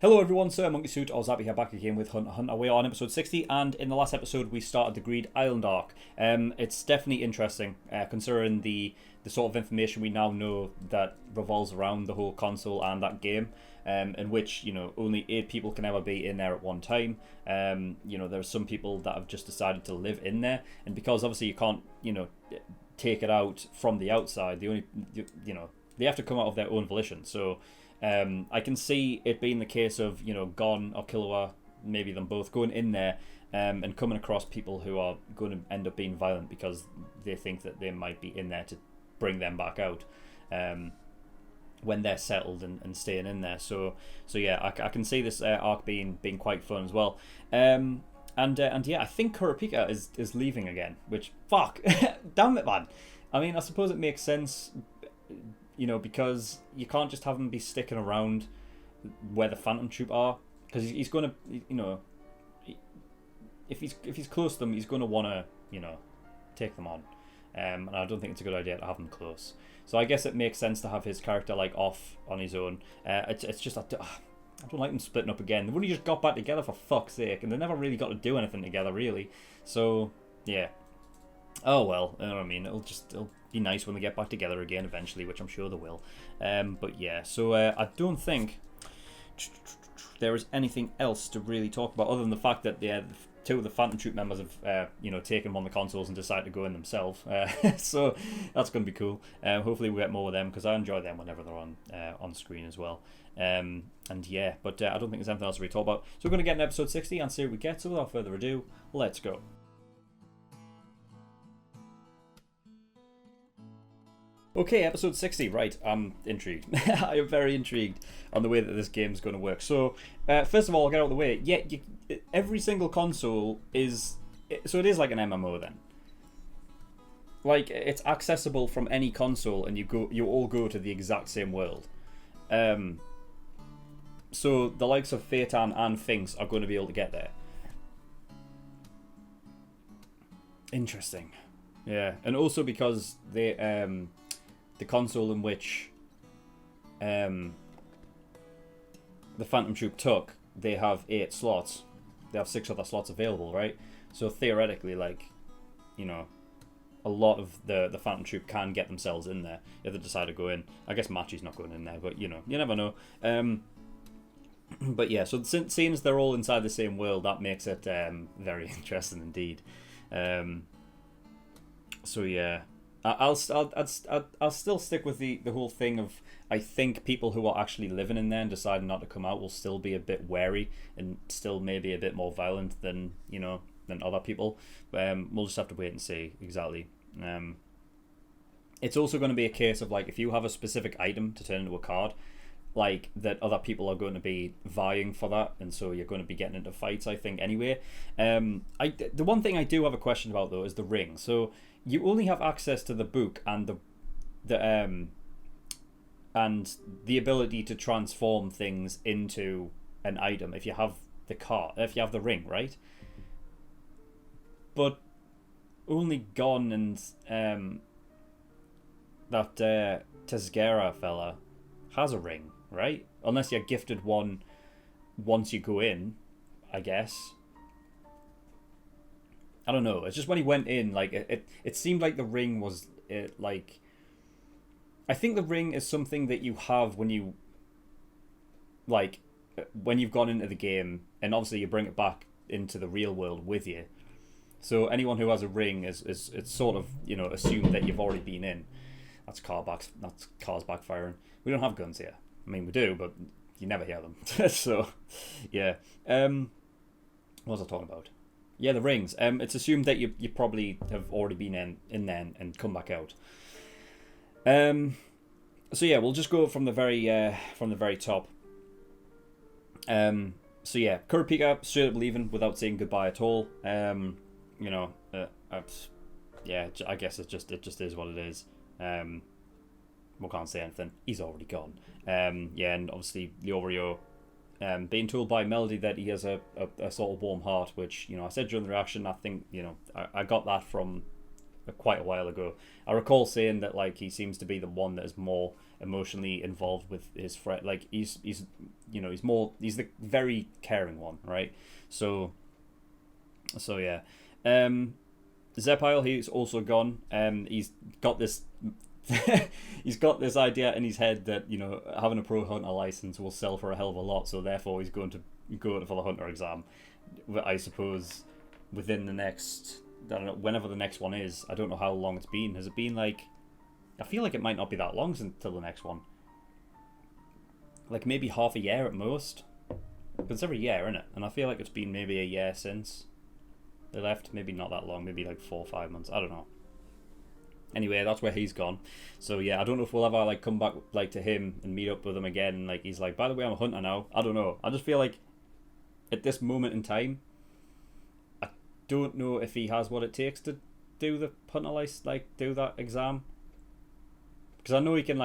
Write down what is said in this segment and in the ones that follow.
Hello everyone, SirMonkeySuit, or Zappy here back again with Hunt Hunter. We are on episode 60, and in the last episode we started the Greed Island arc. It's definitely interesting, considering the sort of information we now know that revolves around the whole console and that game, in which, only 8 people can ever be in there at one time. There's some people that have just decided to live in there, and because obviously you can't, take it out from the outside, they have to come out of their own volition, so... I can see it being the case of, Gon or Killua, maybe them both, going in there and coming across people who are going to end up being violent because they think that they might be in there to bring them back out when they're settled and staying in there. So yeah, I can see this arc being quite fun as well. And yeah, I think Kurapika is leaving again, which, fuck, damn it, man. I mean, I suppose it makes sense, because you can't just have him be sticking around where the Phantom Troop are, because he's going to, if he's close to them, he's going to want to, take them on, and I don't think it's a good idea to have them close. So I guess it makes sense to have his character off on his own. It's just I don't like them splitting up again. They've only just got back together, for fuck's sake, and they never really got to do anything together, really. So yeah. Oh well, you know what I mean. It'll be nice when they get back together again eventually, which I'm sure they will. But yeah, so I don't think there is anything else to really talk about other than the fact that two of the Phantom Troop members have taken them on the consoles and decided to go in themselves. So that's going to be cool. Hopefully we'll get more of them, because I enjoy them whenever they're on screen as well. And yeah, but I don't think there's anything else to really talk about. So we're going to get in episode 60 and see what we get. So without further ado, let's go. Okay, episode 60, right, I'm intrigued. I am very intrigued on the way that this game's going to work. So, first of all, I'll get out of the way. Yeah, every single console is... So it is like an MMO then. Like, it's accessible from any console, and you all go to the exact same world. So the likes of Phaeton and Finks are going to be able to get there. Interesting. Yeah, and also because they... the console in which the Phantom Troop took, they have 8 slots. They have 6 other slots available, right? So theoretically, a lot of the Phantom Troop can get themselves in there if they decide to go in. I guess Machi's not going in there, but you never know. But yeah, so seeing as they're all inside the same world, that makes it very interesting indeed. So yeah. I'll still stick with the whole thing of, I think people who are actually living in there and deciding not to come out will still be a bit wary and still maybe a bit more violent than other people. We'll just have to wait and see exactly. It's also going to be a case of if you have a specific item to turn into a card, that other people are going to be vying for that, and so you're going to be getting into fights, I think, anyway. The one thing I do have a question about, though, is the ring. So you only have access to the book and the ability to transform things into an item if you have the ring, right? But only Gon and that Tesgera fella has a ring, right? Unless you're gifted one once you go in, I guess. I don't know. It's just when he went in, it seemed like the ring was I think the ring is something that you have when you when you've gone into the game, and obviously you bring it back into the real world with you. So anyone who has a ring is it's sort of assumed that you've already been in. That's cars backfiring. We don't have guns here. I mean, we do, but you never hear them. So yeah. What was I talking about? Yeah, the rings. It's assumed that you probably have already been in there and come back out. So yeah, we'll just go from the very top. So yeah, Kurapika straight up leaving without saying goodbye at all. Yeah, I guess it just is what it is. We can't say anything. He's already gone. Yeah, and obviously Leorio being told by Melody that he has a sort of warm heart, which I said during the reaction. I think I got that from quite a while ago. I recall saying that like he seems to be the one that is more emotionally involved with his friend. Like he's he's the very caring one, right? So yeah. Zepile, he's also gone. He's got this he's got this idea in his head that having a pro hunter license will sell for a hell of a lot, so therefore he's going to go for the hunter exam. I suppose within the next, I don't know, whenever the next one is. I don't know how long it's been. Has it been like, I feel like it might not be that long until the next one. Like maybe half a year at most. But it's every year, isn't it? And I feel like it's been maybe a year since they left. Maybe not that long. Maybe like 4 or 5 months. I don't know. Anyway, that's where he's gone. So yeah, I don't know if we'll ever like come back like to him and meet up with him again. Like he's like, by the way, I'm a hunter now. I don't know. I just feel like at this moment in time, I don't know if he has what it takes to do the hunter license, like do that exam. Because I know he can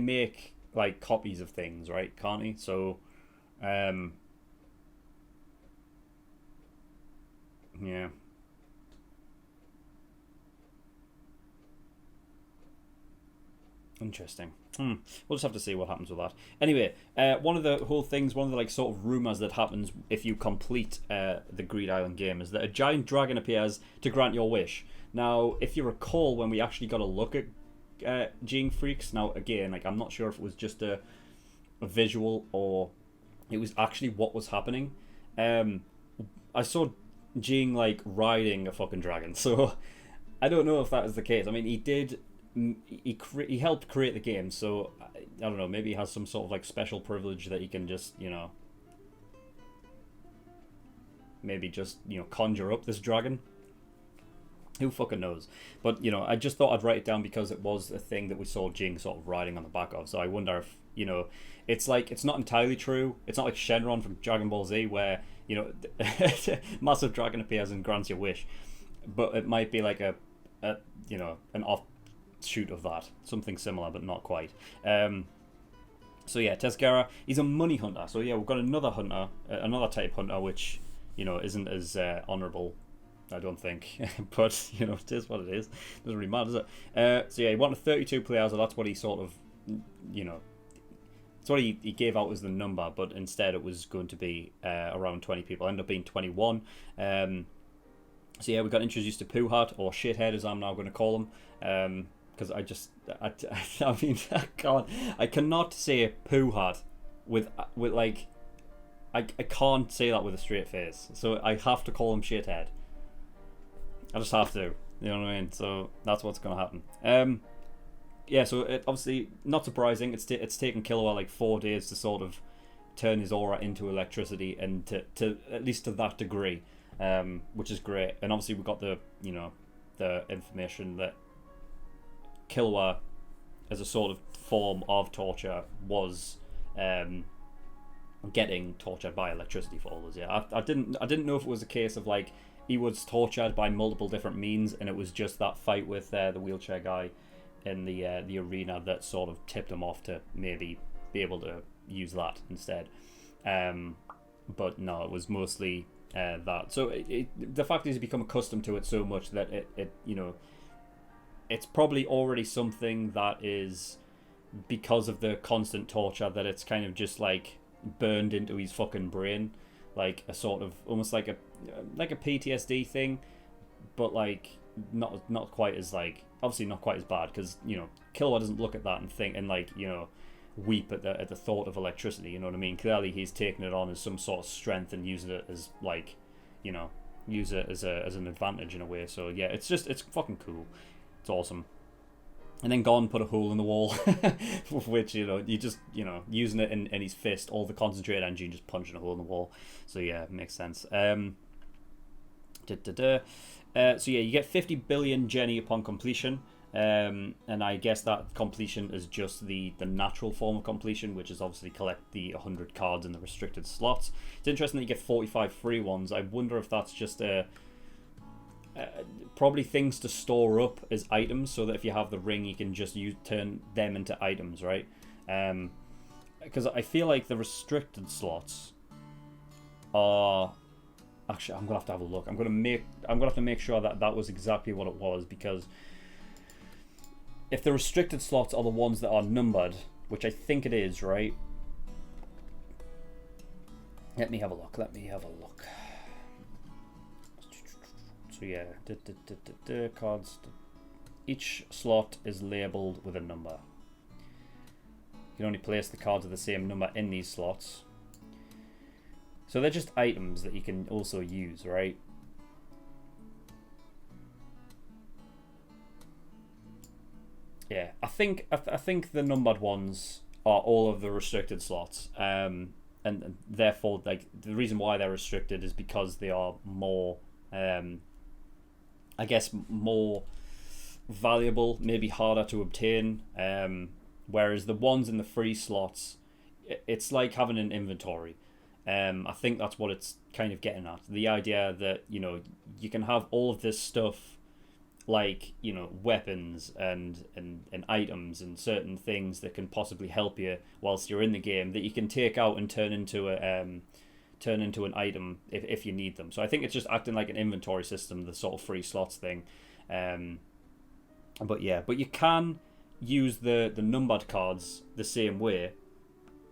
make like copies of things, right? Can't he? So, yeah. Interesting. We'll just have to see what happens with that. Anyway, one of the like sort of rumors that happens if you complete the Greed Island game is that a giant dragon appears to grant your wish. Now, if you recall, when we actually got a look at Jing Freaks, now again, like I'm not sure if it was just a visual or it was actually what was happening. I saw Jing like riding a fucking dragon, so I don't know if that is the case. I mean, he helped create the game, so I don't know, maybe he has some sort of like special privilege that he can just maybe just conjure up this dragon. Who fucking knows? But I just thought I'd write it down because it was a thing that we saw Jing sort of riding on the back of. So I wonder if it's like, it's not entirely true. It's not like Shenron from Dragon Ball Z where massive dragon appears and grants your wish, but it might be like an offshoot of that, something similar but not quite. So yeah, Tezgera, he's a money hunter. So yeah, we've got another hunter, another type hunter, which isn't as honourable, I don't think. But it is what it is. Doesn't really matter, does it? So yeah, he wanted 32 players, so that's what he sort of it's what he gave out as the number, but instead it was going to be around 20 people. Ended up being 21. So yeah, we got introduced to Poohat, or Shithead as I'm now going to call him, because I mean I cannot say Poohat with like I can't say that with a straight face, so I have to call him Shithead. I just have to, you know what I mean? So that's what's going to happen. Yeah, so it obviously not surprising. It's taken Killua like 4 days to sort of turn his aura into electricity, and to at least to that degree, which is great. And obviously we got the information that Killua, as a sort of form of torture, was getting tortured by electricity for all those. Yeah, I didn't know if it was a case of like he was tortured by multiple different means, and it was just that fight with the wheelchair guy in the arena that sort of tipped him off to maybe be able to use that instead. But no, it was mostly that. So the fact is, he's become accustomed to it so much that it's probably already something that is, because of the constant torture, that it's kind of just like burned into his fucking brain, like a sort of almost like a PTSD thing, but like not quite as like, obviously not quite as bad, because Killua doesn't look at that and think and like weep at the thought of electricity. You know what I mean? Clearly he's taken it on as some sort of strength and using it as like use it as an advantage in a way. So yeah, it's fucking cool. It's awesome. And then Gon put a hole in the wall, which you just using it in his fist, all the concentrated energy, just punching a hole in the wall. So yeah, it makes sense. So yeah, you get 50 billion Jenny upon completion, and I guess that completion is just the natural form of completion, which is obviously collect the 100 cards in the restricted slots. It's interesting that you get 45 free ones. I wonder if that's just probably things to store up as items, so that if you have the ring, you can just turn them into items, right? Because I feel like the restricted slots are Actually, I'm gonna have to have a look. I'm gonna have to make sure that that was exactly what it was, because if the restricted slots are the ones that are numbered, which I think it is, right? Let me have a look. So yeah, cards. Each slot is labelled with a number. You can only place the cards of the same number in these slots. So they're just items that you can also use, right? Yeah, I think the numbered ones are all of the restricted slots, and therefore, like, the reason why they're restricted is because they are more, I guess, more valuable, maybe harder to obtain. Whereas the ones in the free slots, it's like having an inventory. I think that's what it's kind of getting at. The idea that, you know, you can have all of this stuff, like, you know, weapons and items and certain things that can possibly help you whilst you're in the game, that you can take out and turn into an item if you need them. So I think it's just acting like an inventory system, the sort of free slots thing. But you can use the numbered cards the same way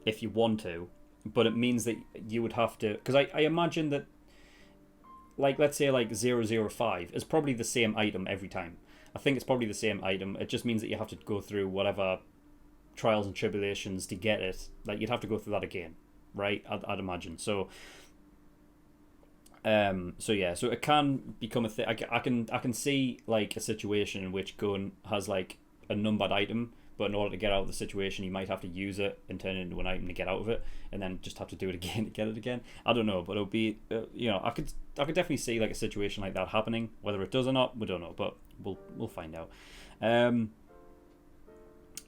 if you want to, but it means that you would have to, because I imagine that, like, let's say like 005 is probably the same item every time. I think it's probably the same item. It just means that you have to go through whatever trials and tribulations to get it. Like, you'd have to go through that again, right? I'd imagine. So it can become a thing. I can see like a situation in which Gun has like a numbered item, but in order to get out of the situation, you might have to use it and turn it into an item to get out of it, and then just have to do it again to get it again. I don't know, but it'll be, I could definitely see like a situation like that happening. Whether it does or not, we don't know, but we'll find out.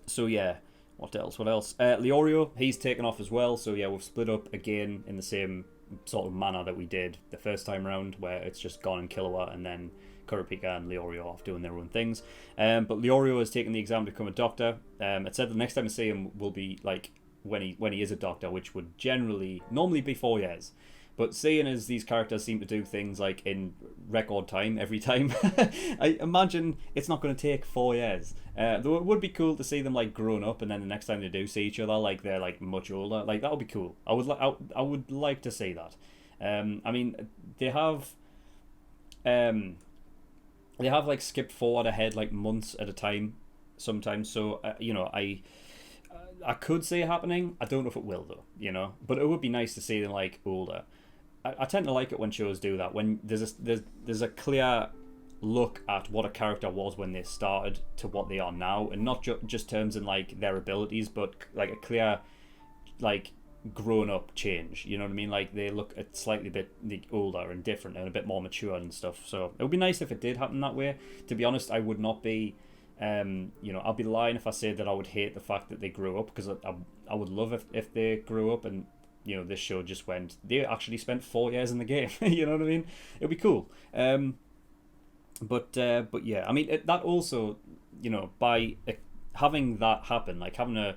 So yeah, what else? Leorio, he's taken off as well. So yeah, we've split up again in the same sort of manner that we did the first time round, where it's just Gon and Killua, and then Kurapika and Leorio off doing their own things. But Leorio has taken the exam to become a doctor. It said the next time I see him will be like when he is a doctor, which would normally be 4 years. But seeing as these characters seem to do things like in record time every time, I imagine it's not going to take 4 years. Though it would be cool to see them like grown up, and then the next time they do see each other, like they're like much older. Like, that would be cool. I would like to see that. I mean, they have like skipped forward ahead like months at a time sometimes. So I could see it happening. I don't know if it will though. But it would be nice to see them like older. I tend to like it when shows do that, when there's a clear look at what a character was when they started to what they are now, and not just terms in like their abilities, but like a clear like grown up change. You know what I mean? Like, they look a slightly bit older and different and a bit more mature and stuff. So it would be nice if it did happen that way. To be honest, I would not be I'll be lying if I say that I would hate the fact that they grew up, because I would love if they grew up and this show just went, they actually spent 4 years in the game. You know what I mean? It'd be cool. But yeah, I mean, that also, by having that happen, like having a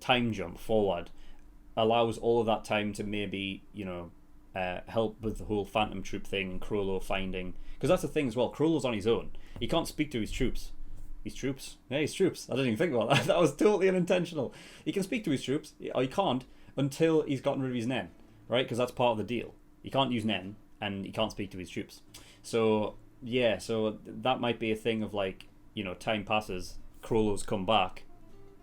time jump forward, allows all of that time to maybe help with the whole Phantom Troop thing and Crollo finding, because that's the thing as well. Crollo's on his own. He can't speak to his troops. His troops? Yeah, his troops. I didn't even think about that. That was totally unintentional. He can speak to his troops, or he can't until he's gotten rid of his Nen, right? Because that's part of the deal. He can't use Nen, and he can't speak to his troops. So yeah, so that might be a thing of like, time passes, Crollo's come back,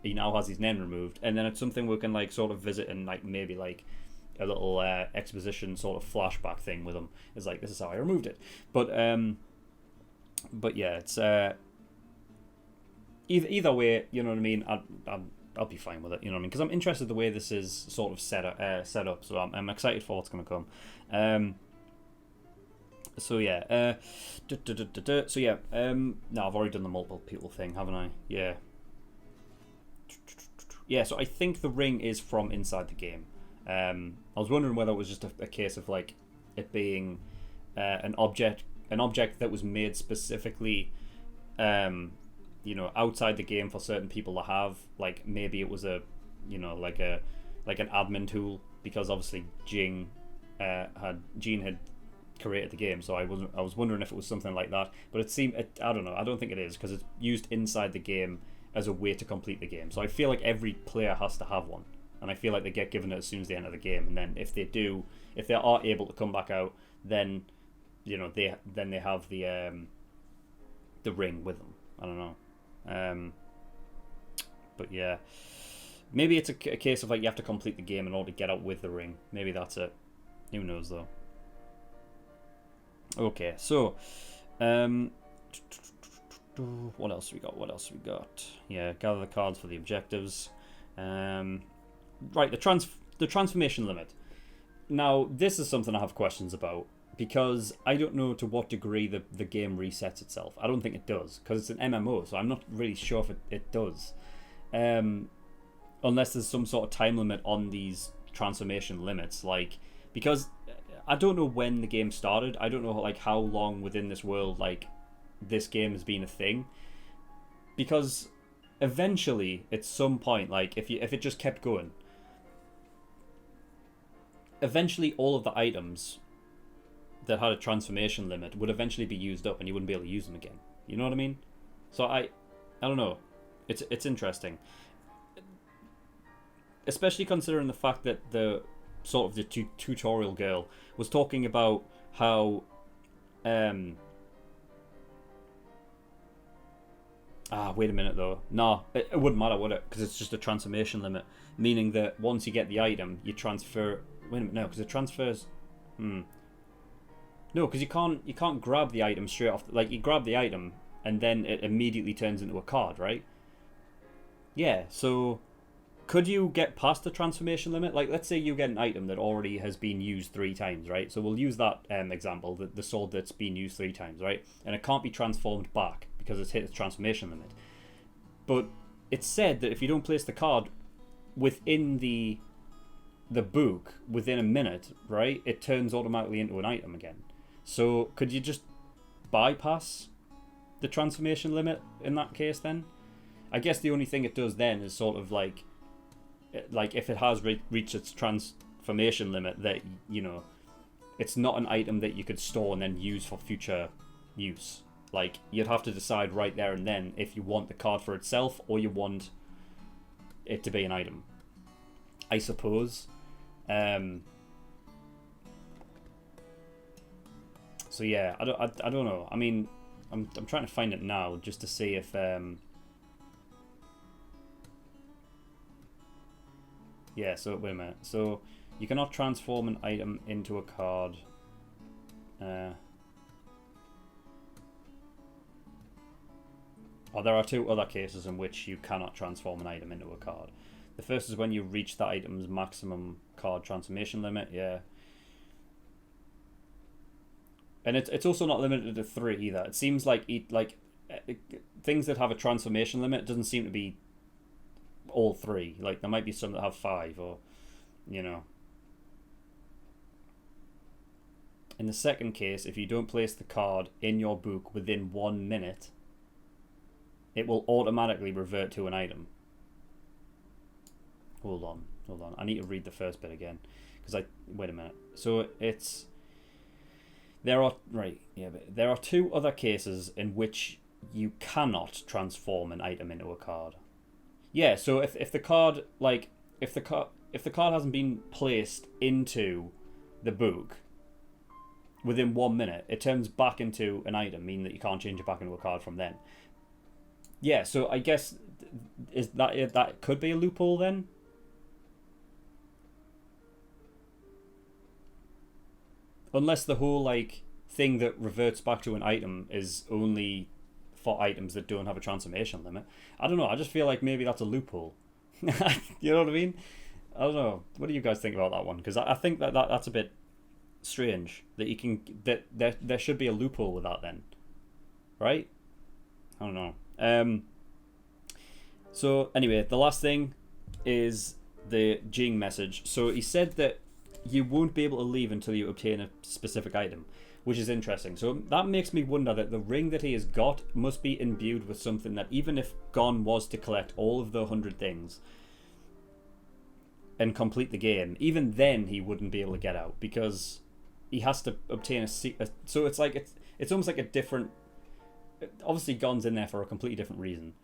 he now has his Nen removed, and then it's something we can like sort of visit and like maybe like a little exposition sort of flashback thing with him. It's like, this is how I removed it. But yeah, it's either way, you know what I mean. I'll be fine with it, you know what I mean, because I'm interested in the way this is sort of set up. So I'm excited for what's going to come. So yeah, so yeah. No, I've already done the multiple people thing, haven't I? Yeah. Yeah. So I think the ring is from inside the game. I was wondering whether it was just a case of like it being an object that was made specifically, outside the game for certain people to have. Like, maybe it was like an admin tool, because obviously Jing Gene had created the game. So I was wondering if it was something like that, but I don't know. I don't think it is, because it's used inside the game as a way to complete the game. So I feel like every player has to have one, and I feel like they get given it as soon as they enter the game. And then if they are able to come back out, then they have the ring with them. I don't know. But yeah, maybe it's a case of like you have to complete the game in order to get out with the ring. Maybe that's it. Who knows though. Okay, so what else we got? Yeah, gather the cards for the objectives. Right, the transformation limit. Now, this is something I have questions about, because I don't know to what degree the game resets itself. I don't think it does, because it's an MMO, so I'm not really sure if it does. Unless there's some sort of time limit on these transformation limits, like, because I don't know when the game started. I don't know like how long within this world like this game has been a thing, because eventually at some point, like if it just kept going, eventually all of the items that had a transformation limit would eventually be used up and you wouldn't be able to use them again. You know what I mean? So I don't know. It's interesting, especially considering the fact that the sort of the tutorial girl was talking about how wait a minute though. No, it wouldn't matter, would it? Because it's just a transformation limit, meaning that once you get the item, you transfer. Wait a minute, no, because it transfers. No, because you can't grab the item straight off. Like you grab the item and then it immediately turns into a card, right? Yeah. So could you get past the transformation limit? Like, let's say you get an item that already has been used 3 times, right? So we'll use that example, the sword that's been used 3 times, right? And it can't be transformed back because it's hit its transformation limit. But it's said that if you don't place the card within the book within a minute, right, it turns automatically into an item again. So could you just bypass the transformation limit in that case then? I guess the only thing it does then is sort of like if it has reached its transformation limit, that it's not an item that you could store and then use for future use. Like you'd have to decide right there and then if you want the card for itself or you want it to be an item, I suppose. So yeah, I don't know. I mean, I'm trying to find it now just to see if yeah, so wait a minute. So you cannot transform an item into a card. There are 2 other cases in which you cannot transform an item into a card. The first is when you reach that item's maximum card transformation limit, yeah. And it's also not limited to 3 either. It seems like things that have a transformation limit doesn't seem to be all 3. Like there might be some that have 5, or in the second case, if you don't place the card in your book within 1 minute, it will automatically revert to an item. Hold on, I need to read the first bit again, because wait a minute. So there are 2 other cases in which you cannot transform an item into a card. Yeah, so if the card hasn't been placed into the book within 1 minute, it turns back into an item, meaning that you can't change it back into a card from then. Yeah, so I guess is that could be a loophole then. Unless the whole thing that reverts back to an item is only for items that don't have a transformation limit. I don't know. I just feel like maybe that's a loophole. You know what I mean? I don't know. What do you guys think about that one? Because I think that's a bit strange that you can there should be a loophole with that then, right? I don't know. So anyway, the last thing is the Jing message. So he said that you won't be able to leave until you obtain a specific item, which is interesting. So that makes me wonder that the ring that he has got must be imbued with something that even if Gon was to collect all of the 100 things, and complete the game, even then he wouldn't be able to get out because he has to obtain a so it's like it's almost like a different. Obviously, Gon's in there for a completely different reason,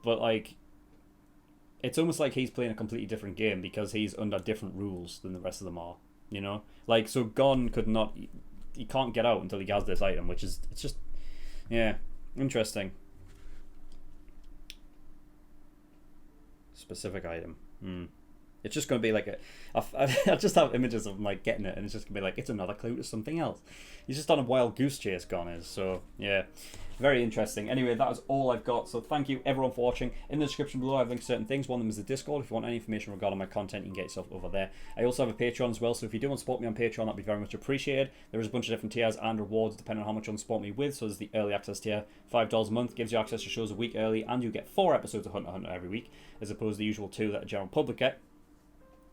but like it's almost like he's playing a completely different game because he's under different rules than the rest of them are. You know, like so Gon could not. He can't get out until he has this item, which is it's just yeah, interesting. Specific item. It's just going to be like I just have images of him like getting it, and it's just going to be like it's another clue to something else. He's just on a wild goose chase, Gon is. So yeah, very interesting. Anyway, that is all I've got. So thank you everyone for watching. In the description below, I've linked certain things. One of them is the Discord. If you want any information regarding my content, you can get yourself over there. I also have a Patreon as well. So if you do want to support me on Patreon, that'd be very much appreciated. There is a bunch of different tiers and rewards depending on how much you want to support me with. So there's the early access tier, $5 a month, gives you access to shows a week early, and you get 4 episodes of Hunter x Hunter every week, as opposed to the usual 2 that the general public get.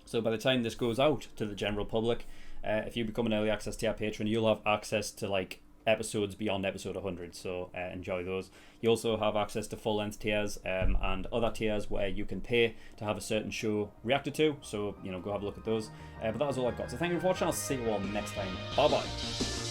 So by the time this goes out to the general public, if you become an early access tier patron, you'll have access to like episodes beyond episode 100. So enjoy those. You also have access to full length tiers and other tiers where you can pay to have a certain show reacted to. So you know, go have a look at those. But that is all I've got. So thank you for watching. I'll see you all next time. Bye bye.